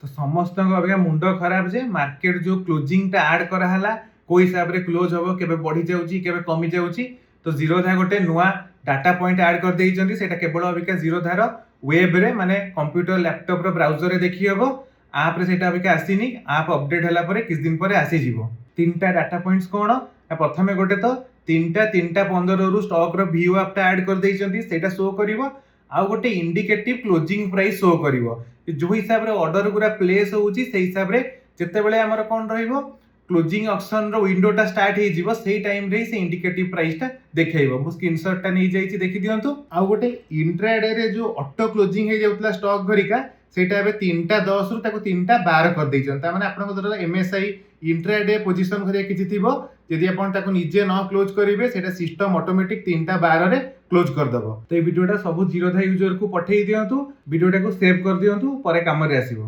तो समस्त अबिका मुंड खराब जे मार्केट जो क्लोजिंग टा ऐड करा हला को हिसाब रे क्लोज हबो केबे बढ़ी जाउची केबे कमी जाउची। तो जीरोधा गोटे नुआ डाटा पॉइंट ऐड कर देइचंती सेटा केवल अबिका जीरोधार वेब रे माने कंप्यूटर लैपटॉप रो ब्राउजर रे देखि हबो। ऐप रे सेटा अबिका आसीनी, ऐप अपडेट हला परे किछ दिन परे आसी जिवो। तीनटा डाटा पॉइंट्स कोन प्रथमे गोटे तो 3:15 रु स्टॉक रो व्यू ऐप टा ऐड कर देइचंती सेटा शो करिवो। आ गोटे इंडिकेटिव क्लोजिंग प्राइस शो करिवो जो हिसाब रे ऑर्डर गुरा प्लेस होउची से हिसाब रे जेते बेले हमर कोन रहिवो क्लोजिंग ऑप्शन रो विंडो टा स्टार्ट हे जिवो सेही टाइम रे से इंडिकेटिव प्राइस टा देखेइबो। मु स्क्रीनशॉट टा नै जाईची देखि दियंतु। आ गोटे इंट्राडे रे जो ऑटो क्लोजिंग हे जाउतला स्टॉक घरिका सेटा एबे 3:10 रु ताको 3:12 कर दैछन। ता माने आपन को एमएसआई इंट्राडे पोजीशन घरिया किछि थिबो यदि आपण ताको निजे न क्लोज करिवे सेटा सिस्टम ऑटोमेटिक 3:12 रे क्लोज कर दबो। तो ए वीडियोटा सब जीरोधा यूजर को पठेई दियंतु, वीडियोटा को सेव कर दियंतु, परे काम रे आसीबो।